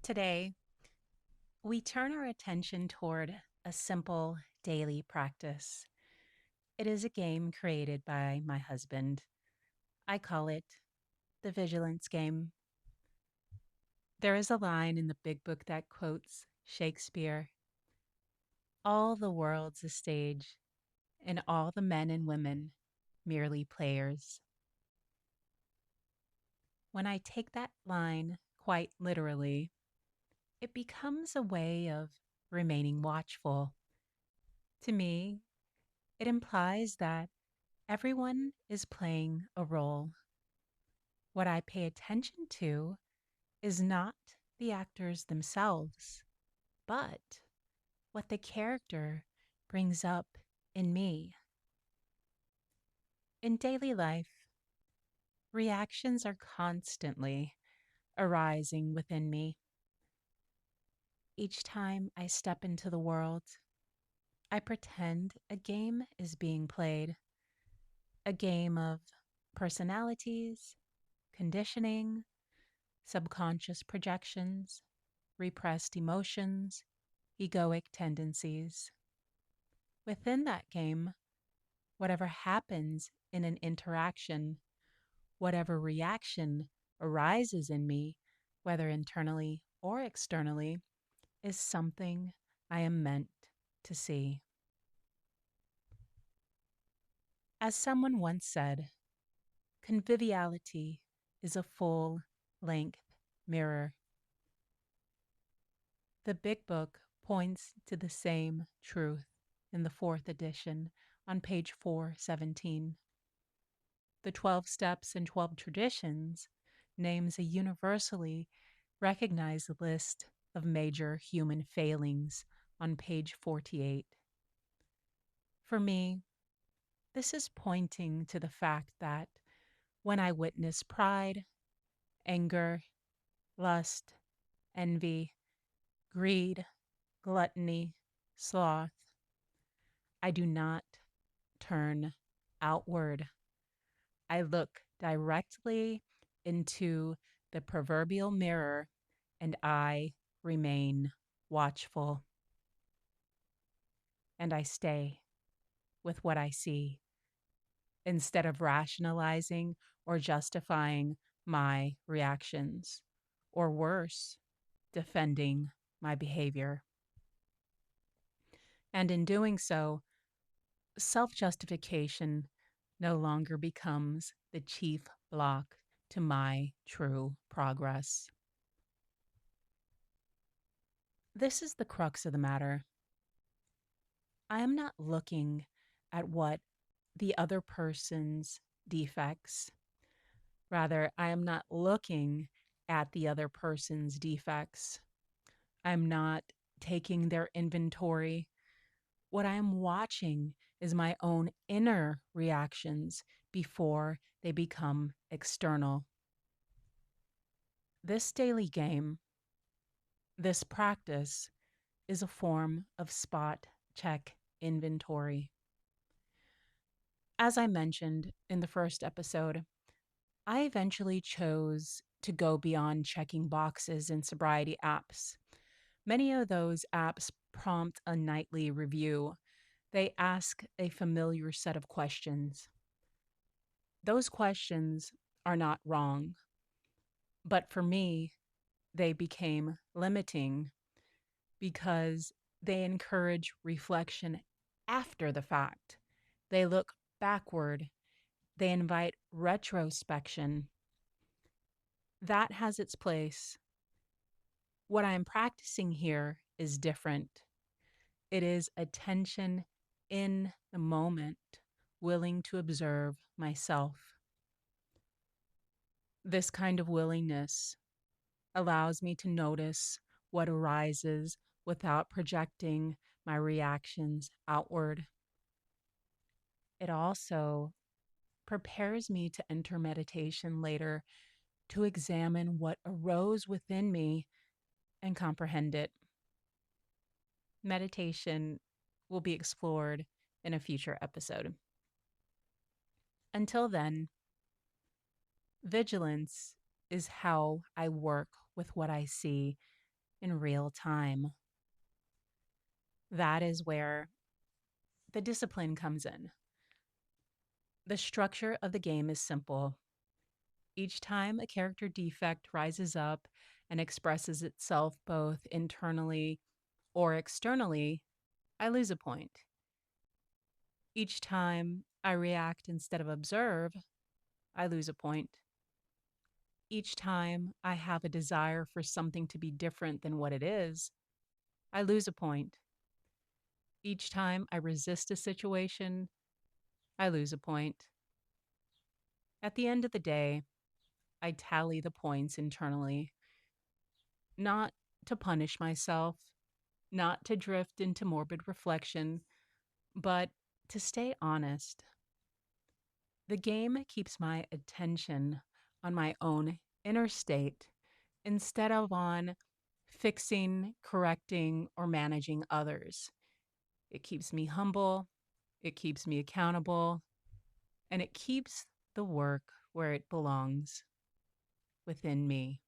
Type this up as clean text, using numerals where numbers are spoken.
Today, we turn our attention toward a simple daily practice. It is a game created by my husband. I call it the vigilance game. There is a line in the big book that quotes Shakespeare: all the world's a stage, and all the men and women merely players. When I take that line quite literally, it becomes a way of remaining watchful. To me, it implies that everyone is playing a role. What I pay attention to is not the actors themselves, but what the character brings up in me. In daily life, reactions are constantly arising within me. Each time I step into the world, I pretend a game is being played, a game of personalities, conditioning, subconscious projections, repressed emotions, egoic tendencies. Within that game, whatever happens in an interaction, whatever reaction arises in me, whether internally or externally, is something I am meant to see. As someone once said, conviviality is a full length mirror. The Big Book points to the same truth in the fourth edition on page 417. The 12 Steps and 12 Traditions names a universally recognized list of major human failings on page 48. For me, this is pointing to the fact that when I witness pride, anger, lust, envy, greed, gluttony, sloth, I do not turn outward. I look directly into the proverbial mirror and I remain watchful. And I stay with what I see instead of rationalizing or justifying my reactions, or worse, defending my behavior. And in doing so, self justification no longer becomes the chief block to my true progress. This is the crux of the matter. I am not looking at what the other person's defects. Rather, I am not looking at the other person's defects. I'm not taking their inventory. What I am watching is my own inner reactions before they become external. This daily game, this practice, is a form of spot check inventory. As I mentioned in the first episode, I eventually chose to go beyond checking boxes in sobriety apps. Many of those apps prompt a nightly review. They ask a familiar set of questions. Those questions are not wrong, but for me, they became limiting because they encourage reflection after the fact. They look backward, they invite retrospection. That has its place. What I'm practicing here is different. It is attention in the moment, willing to observe myself. This kind of willingness allows me to notice what arises without projecting my reactions outward. It also prepares me to enter meditation later to examine what arose within me and comprehend it. Meditation will be explored in a future episode. Until then, vigilance is how I work with what I see in real time. That is where the discipline comes in. The structure of the game is simple. Each time a character defect rises up and expresses itself both internally or externally, I lose a point. Each time I react instead of observe, I lose a point. Each time I have a desire for something to be different than what it is, I lose a point. Each time I resist a situation, I lose a point. At the end of the day, I tally the points internally, not to punish myself, not to drift into morbid reflection, but to stay honest. The game keeps my attention on my own inner state instead of on fixing, correcting, or managing others. It keeps me humble, it keeps me accountable, and it keeps the work where it belongs within me.